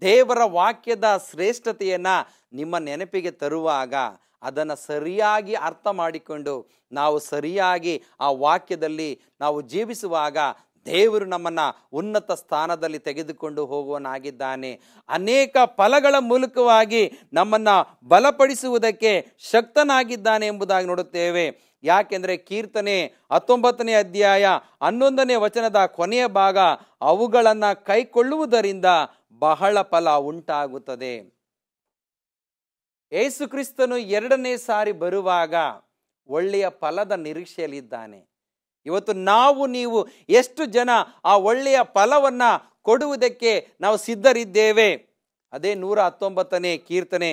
ದೇವರ ವಾಕ್ಯದ ಶ್ರೇಷ್ಠತೆಯನ್ನ ನಿಮ್ಮ ನೆನಪಿಗೆ ತರುವಾಗ ಅದನ್ನು ಸರಿಯಾಗಿ ಅರ್ಥ ಮಾಡಿಕೊಂಡು ನಾವು ಸರಿಯಾಗಿ ಆ ವಾಕ್ಯದಲ್ಲಿ ನಾವು ಜೀವಿಸುವಾಗ ದೇವರು ನಮ್ಮನ್ನ ಉನ್ನತ ಸ್ಥಾನದಲ್ಲಿ ತೆಗೆದುಕೊಂಡು ಹೋಗುವನಾಗಿದ್ದಾನೆ. ಅನೇಕ ಫಲಗಳ ಮೂಲಕವಾಗಿ ನಮ್ಮನ್ನ ಬಲಪಡಿಸುವುದಕ್ಕೆ ಶಕ್ತನಾಗಿದ್ದಾನೆ ಎಂಬುದಾಗಿ ನೋಡುತ್ತೇವೆ. ಯಾಕೆಂದರೆ ಕೀರ್ತನೆ 19ನೇ ಅಧ್ಯಾಯ 11ನೇ ವಚನದ ಕೊನೆಯ ಭಾಗ, ಅವುಗಳನ್ನು ಕೈಕೊಳ್ಳುವುದರಿಂದ ಬಹಳ ಫಲ ಉಂಟಾಗುತ್ತದೆ. ಯೇಸು ಕ್ರಿಸ್ತನು 2ನೇ ಸಾರಿ ಬರುವಾಗ ಒಳ್ಳೆಯ ಫಲದ ನಿರೀಕ್ಷೆಯಲ್ಲಿದ್ದಾನೆ. ಇವತ್ತು ನೀವು ಎಷ್ಟು ಜನ ಆ ಒಳ್ಳೆಯ ಫಲವನ್ನ ಕೊಡುವುದಕ್ಕೆ ನಾವು ಸಿದ್ಧರಿದ್ದೇವೆ? ಅದೇ 119ನೇ ಕೀರ್ತನೆ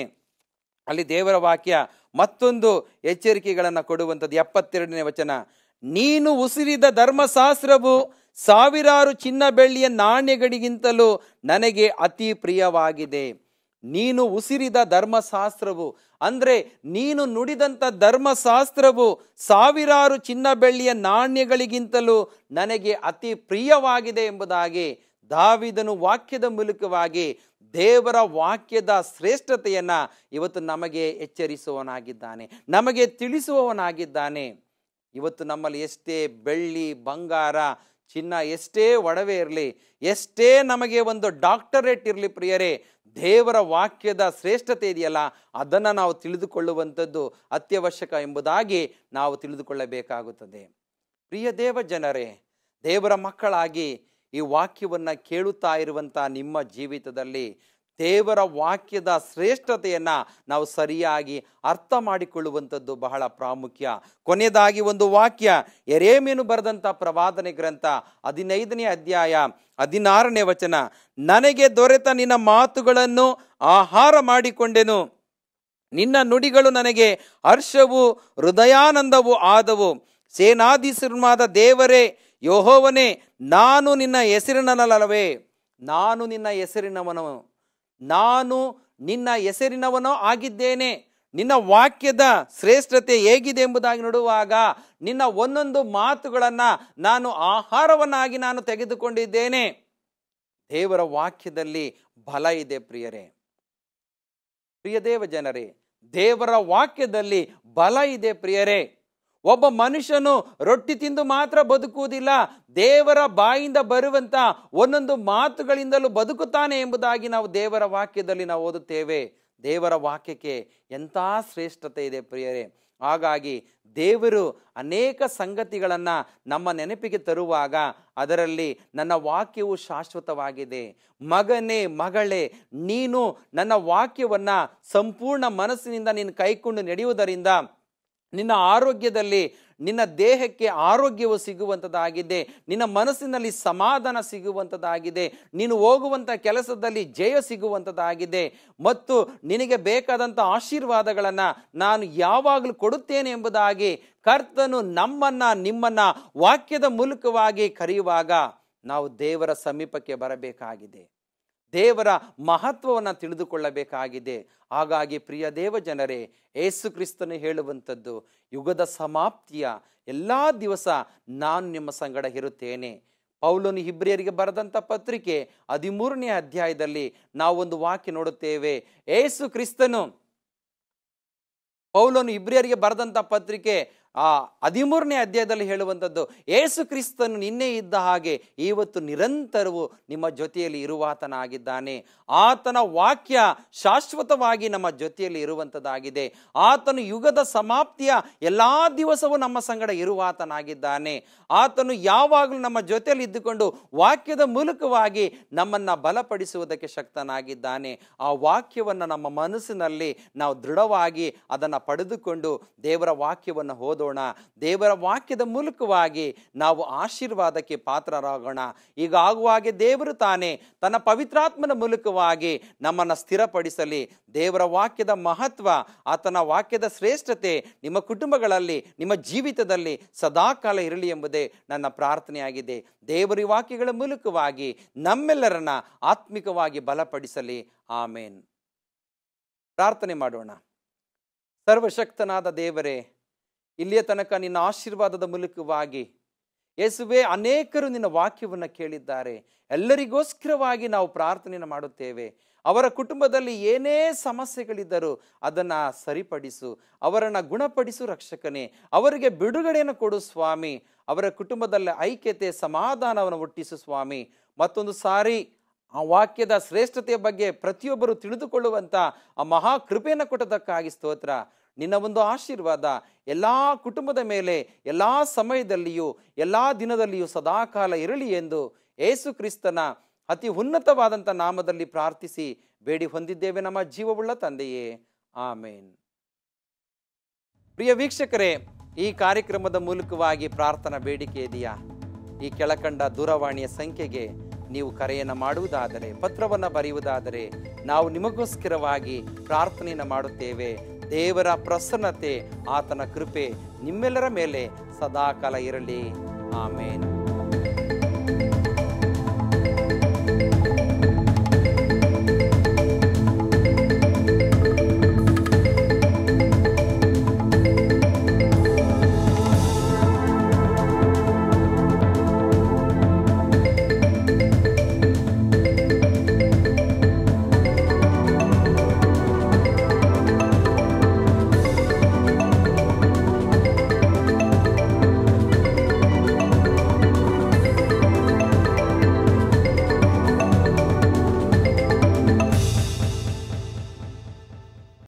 ಅಲ್ಲಿ ದೇವರ ವಾಕ್ಯ ಮತ್ತೊಂದು ಎಚ್ಚರಿಕೆಗಳನ್ನು ಕೊಡುವಂಥದ್ದು. 72ನೇ ವಚನ, ನೀನು ಉಸಿರಿದ ಧರ್ಮಶಾಸ್ತ್ರವು ಸಾವಿರಾರು ಚಿನ್ನ ಬೆಳ್ಳಿಯ ನಾಣ್ಯಗಳಿಗಿಂತಲೂ ನನಗೆ ಅತಿ ಪ್ರಿಯವಾಗಿದೆ. ನೀನು ಉಸಿರಿದ ಧರ್ಮಶಾಸ್ತ್ರವು ಅಂದ್ರೆ ನೀನು ನುಡಿದಂಥ ಧರ್ಮಶಾಸ್ತ್ರವು ಸಾವಿರಾರು ಚಿನ್ನ ಬೆಳ್ಳಿಯ ನಾಣ್ಯಗಳಿಗಿಂತಲೂ ನನಗೆ ಅತಿ ಪ್ರಿಯವಾಗಿದೆ ಎಂಬುದಾಗಿ ದಾವೀದನು ವಾಕ್ಯದ ಮೂಲಕವಾಗಿ ದೇವರ ವಾಕ್ಯದ ಶ್ರೇಷ್ಠತೆಯನ್ನ ಇವತ್ತು ನಮಗೆ ಎಚ್ಚರಿಸುವವನಾಗಿದ್ದಾನೆ, ನಮಗೆ ತಿಳಿಸುವವನಾಗಿದ್ದಾನೆ. ಇವತ್ತು ನಮ್ಮಲ್ಲಿ ಎಷ್ಟೇ ಬೆಳ್ಳಿ ಬಂಗಾರ ಚಿನ್ನ, ಎಷ್ಟೇ ಒಡವೆ ಇರಲಿ, ಎಷ್ಟೇ ನಮಗೆ ಒಂದು ಡಾಕ್ಟರೇಟ್ ಇರಲಿ ಪ್ರಿಯರೇ, ದೇವರ ವಾಕ್ಯದ ಶ್ರೇಷ್ಠತೆ ಇದೆಯಲ್ಲ ಅದನ್ನು ನಾವು ತಿಳಿದುಕೊಳ್ಳುವಂಥದ್ದು ಅತ್ಯವಶ್ಯಕ ಎಂಬುದಾಗಿ ನಾವು ತಿಳಿದುಕೊಳ್ಳಬೇಕಾಗುತ್ತದೆ. ಪ್ರಿಯ ದೇವ ಜನರೇ, ದೇವರ ಮಕ್ಕಳಾಗಿ ಈ ವಾಕ್ಯವನ್ನು ಕೇಳುತ್ತಾ ಇರುವಂಥ ನಿಮ್ಮ ಜೀವಿತದಲ್ಲಿ ದೇವರ ವಾಕ್ಯದ ಶ್ರೇಷ್ಠತೆಯನ್ನು ನಾವು ಸರಿಯಾಗಿ ಅರ್ಥ ಮಾಡಿಕೊಳ್ಳುವಂಥದ್ದು ಬಹಳ ಪ್ರಾಮುಖ್ಯ. ಕೊನೆಯದಾಗಿ ಒಂದು ವಾಕ್ಯ, ಯೆರೆಮೀಯನು ಬರೆದಂಥ ಪ್ರವಾದನೆ ಗ್ರಂಥ 15ನೇ ಅಧ್ಯಾಯ 16ನೇ ವಚನ, ನನಗೆ ದೊರೆತ ನಿನ್ನ ಮಾತುಗಳನ್ನು ಆಹಾರ ಮಾಡಿಕೊಂಡೆನು, ನಿನ್ನ ನುಡಿಗಳು ನನಗೆ ಹರ್ಷವು ಹೃದಯಾನಂದವೂ ಆದವು. ಸೇನಾಧೀಶ್ವರನಾದ ದೇವರೇ ಯೆಹೋವನೇ, ನಾನು ನಿನ್ನ ಹೆಸರಿನಲ್ಲವೇ, ನಾನು ನಿನ್ನ ಹೆಸರಿನವನು, ನಾನು ನಿನ್ನ ಹೆಸರಿನವನೋ ಆಗಿದ್ದೇನೆ. ನಿನ್ನ ವಾಕ್ಯದ ಶ್ರೇಷ್ಠತೆ ಹೇಗಿದೆ ಎಂಬುದಾಗಿ ನೋಡುವಾಗ ನಿನ್ನ ಒಂದೊಂದು ಮಾತುಗಳನ್ನು ನಾನು ಆಹಾರವನ್ನಾಗಿ ನಾನು ತೆಗೆದುಕೊಂಡಿದ್ದೇನೆ. ದೇವರ ವಾಕ್ಯದಲ್ಲಿ ಬಲ ಇದೆ ಪ್ರಿಯರೇ, ಪ್ರಿಯ ದೇವ ಜನರೇ, ದೇವರ ವಾಕ್ಯದಲ್ಲಿ ಬಲ ಇದೆ ಪ್ರಿಯರೇ. ಒಬ್ಬ ಮನುಷ್ಯನು ರೊಟ್ಟಿ ತಿಂದು ಮಾತ್ರ ಬದುಕುವುದಿಲ್ಲ, ದೇವರ ಬಾಯಿಂದ ಬರುವಂತ ಒಂದೊಂದು ಮಾತುಗಳಿಂದಲೂ ಬದುಕುತ್ತಾನೆ ಎಂಬುದಾಗಿ ನಾವು ದೇವರ ವಾಕ್ಯದಲ್ಲಿ ನಾವು ಓದುತ್ತೇವೆ. ದೇವರ ವಾಕ್ಯಕ್ಕೆ ಎಂಥ ಶ್ರೇಷ್ಠತೆ ಇದೆ ಪ್ರಿಯರೇ. ಹಾಗಾಗಿ ದೇವರು ಅನೇಕ ಸಂಗತಿಗಳನ್ನು ನಮ್ಮ ನೆನಪಿಗೆ ತರುವಾಗ ಅದರಲ್ಲಿ ನನ್ನ ವಾಕ್ಯವು ಶಾಶ್ವತವಾಗಿದೆ. ಮಗನೇ ಮಗಳೇ, ನೀನು ನನ್ನ ವಾಕ್ಯವನ್ನು ಸಂಪೂರ್ಣ ಮನಸ್ಸಿನಿಂದ ನೀನು ಕೈಕೊಂಡು ನಡೆಯುವುದರಿಂದ ನಿನ್ನ ಆರೋಗ್ಯದಲ್ಲಿ, ನಿನ್ನ ದೇಹಕ್ಕೆ ಆರೋಗ್ಯವು ಸಿಗುವಂಥದ್ದಾಗಿದೆ, ನಿನ್ನ ಮನಸ್ಸಿನಲ್ಲಿ ಸಮಾಧಾನ ಸಿಗುವಂಥದ್ದಾಗಿದೆ, ನೀನು ಹೋಗುವಂಥ ಕೆಲಸದಲ್ಲಿ ಜಯ ಸಿಗುವಂಥದ್ದಾಗಿದೆ ಮತ್ತು ನಿನಗೆ ಬೇಕಾದಂಥ ಆಶೀರ್ವಾದಗಳನ್ನು ನಾನು ಯಾವಾಗಲೂ ಕೊಡುತ್ತೇನೆ ಎಂಬುದಾಗಿ ಕರ್ತನು ನಿಮ್ಮನ್ನ ವಾಕ್ಯದ ಮೂಲಕವಾಗಿ ಕರೆಯುವಾಗ ನಾವು ದೇವರ ಸಮೀಪಕ್ಕೆ ಬರಬೇಕಾಗಿದೆ, ದೇವರ ಮಹತ್ವವನ್ನು ತಿಳಿದುಕೊಳ್ಳಬೇಕಾಗಿದೆ. ಹಾಗಾಗಿ ಪ್ರಿಯ ದೇವ ಜನರೇ, ಯೇಸು ಕ್ರಿಸ್ತನು ಹೇಳುವಂಥದ್ದು, ಯುಗದ ಸಮಾಪ್ತಿಯ ಎಲ್ಲ ದಿವಸ ನಾನು ನಿಮ್ಮ ಸಂಗಡ ಇರುತ್ತೇನೆ. ಪೌಲನು ಇಬ್ರಿಯರಿಗೆ ಬರೆದಂಥ ಪತ್ರಿಕೆ 13ನೇ ಅಧ್ಯಾಯದಲ್ಲಿ ನಾವೊಂದು ವಾಕ್ಯ ನೋಡುತ್ತೇವೆ. ಯೇಸು ಕ್ರಿಸ್ತನು, ಪೌಲನು ಇಬ್ರಿಯರಿಗೆ ಬರೆದಂಥ ಪತ್ರಿಕೆ 13ನೇ ಅಧ್ಯಾಯದಲ್ಲಿ ಹೇಳುವಂಥದ್ದು, ಯೇಸು ಕ್ರಿಸ್ತನು ನಿನ್ನೆ ಇದ್ದ ಹಾಗೆ ಇವತ್ತು ನಿರಂತರವೂ ನಿಮ್ಮ ಜೊತೆಯಲ್ಲಿ ಇರುವಾತನಾಗಿದ್ದಾನೆ. ಆತನ ವಾಕ್ಯ ಶಾಶ್ವತವಾಗಿ ನಮ್ಮ ಜೊತೆಯಲ್ಲಿ ಇರುವಂಥದ್ದಾಗಿದೆ. ಆತನು ಯುಗದ ಸಮಾಪ್ತಿಯ ಎಲ್ಲ ದಿವಸವೂ ನಮ್ಮ ಸಂಗಡ ಇರುವಾತನಾಗಿದ್ದಾನೆ. ಆತನು ಯಾವಾಗಲೂ ನಮ್ಮ ಜೊತೆಯಲ್ಲಿ ಇದ್ದುಕೊಂಡು ವಾಕ್ಯದ ಮೂಲಕವಾಗಿ ನಮ್ಮನ್ನು ಬಲಪಡಿಸುವುದಕ್ಕೆ ಶಕ್ತನಾಗಿದ್ದಾನೆ. ಆ ವಾಕ್ಯವನ್ನು ನಮ್ಮ ಮನಸ್ಸಿನಲ್ಲಿ ನಾವು ದೃಢವಾಗಿ ಅದನ್ನು ಪಡೆದುಕೊಂಡು ದೇವರ ವಾಕ್ಯವನ್ನು ಓದೋಣ. ದೇವರ ವಾಕ್ಯದ ಮೂಲಕವಾಗಿ ನಾವು ಆಶೀರ್ವಾದಕ್ಕೆ ಪಾತ್ರರಾಗೋಣ. ಈಗ ಆಗುವಾಗೆ ದೇವರು ತಾನೇ ತನ್ನ ಪವಿತ್ರಾತ್ಮನ ಮೂಲಕವಾಗಿ ನಮ್ಮನ್ನು ಸ್ಥಿರಪಡಿಸಲಿ. ದೇವರ ವಾಕ್ಯದ ಮಹತ್ವ, ಆತನ ವಾಕ್ಯದ ಶ್ರೇಷ್ಠತೆ ನಿಮ್ಮ ಕುಟುಂಬಗಳಲ್ಲಿ, ನಿಮ್ಮ ಜೀವಿತದಲ್ಲಿ ಸದಾಕಾಲ ಇರಲಿ ಎಂಬುದೇ ನನ್ನ ಪ್ರಾರ್ಥನೆಯಾಗಿದೆ. ದೇವರ ವಾಕ್ಯಗಳ ಮೂಲಕವಾಗಿ ನಮ್ಮೆಲ್ಲರನ್ನ ಆತ್ಮಿಕವಾಗಿ ಬಲಪಡಿಸಲಿ. ಆಮೇನ್. ಪ್ರಾರ್ಥನೆ ಮಾಡೋಣ. ಸರ್ವಶಕ್ತನಾದ ದೇವರೇ, ಇಲ್ಲಿಯ ತನಕ ನಿನ್ನ ಆಶೀರ್ವಾದದ ಮೂಲಕವಾಗಿ ಯೇಸುವೆ ಅನೇಕರು ನಿನ್ನ ವಾಕ್ಯವನ್ನು ಕೇಳಿದ್ದಾರೆ. ಎಲ್ಲರಿಗೋಸ್ಕರವಾಗಿ ನಾವು ಪ್ರಾರ್ಥನೆಯನ್ನು ಮಾಡುತ್ತೇವೆ. ಅವರ ಕುಟುಂಬದಲ್ಲಿ ಏನೇ ಸಮಸ್ಯೆಗಳಿದ್ದರೂ ಅದನ್ನು ಸರಿಪಡಿಸು, ಅವರನ್ನು ಗುಣಪಡಿಸು ರಕ್ಷಕನೇ. ಅವರಿಗೆ ಬಿಡುಗಡೆಯನ್ನು ಕೊಡು ಸ್ವಾಮಿ. ಅವರ ಕುಟುಂಬದಲ್ಲಿ ಐಕ್ಯತೆ, ಸಮಾಧಾನವನ್ನು ಹುಟ್ಟಿಸು ಸ್ವಾಮಿ. ಮತ್ತೊಂದು ಸಾರಿ ಆ ವಾಕ್ಯದ ಶ್ರೇಷ್ಠತೆಯ ಬಗ್ಗೆ ಪ್ರತಿಯೊಬ್ಬರು ತಿಳಿದುಕೊಳ್ಳುವಂಥ ಆ ಮಹಾ ಕೃಪೆಯನ್ನು ಕೊಟ್ಟದಕ್ಕಾಗಿ ಸ್ತೋತ್ರ. ನಿನ್ನ ಒಂದು ಆಶೀರ್ವಾದ ಎಲ್ಲ ಕುಟುಂಬದ ಮೇಲೆ ಎಲ್ಲ ಸಮಯದಲ್ಲಿಯೂ ಎಲ್ಲ ದಿನದಲ್ಲಿಯೂ ಸದಾಕಾಲ ಇರಲಿ ಎಂದು ಯೇಸು ಕ್ರಿಸ್ತನ ಅತಿ ಉನ್ನತವಾದಂಥ ನಾಮದಲ್ಲಿ ಪ್ರಾರ್ಥಿಸಿ ಬೇಡಿ ಹೊಂದಿದ್ದೇವೆ ನಮ್ಮ ಜೀವವುಳ್ಳ ತಂದೆಯೇ, ಆಮೇನ್. ಪ್ರಿಯ ವೀಕ್ಷಕರೇ, ಈ ಕಾರ್ಯಕ್ರಮದ ಮೂಲಕವಾಗಿ ಪ್ರಾರ್ಥನಾ ಬೇಡಿಕೆ ಇದೆಯಾ? ಈ ಕೆಳಕಂಡ ದೂರವಾಣಿಯ ಸಂಖ್ಯೆಗೆ ನೀವು ಕರೆಯನ್ನು ಮಾಡುವುದಾದರೆ, ಪತ್ರವನ್ನು ಬರೆಯುವುದಾದರೆ ನಾವು ನಿಮಗೋಸ್ಕರವಾಗಿ ಪ್ರಾರ್ಥನೆಯನ್ನು ಮಾಡುತ್ತೇವೆ. ದೇವರ ಪ್ರಸನ್ನತೆ, ಆತನ ಕೃಪೆ ನಿಮ್ಮೆಲ್ಲರ ಮೇಲೆ ಸದಾಕಾಲ ಇರಲಿ. ಆಮೇನ್.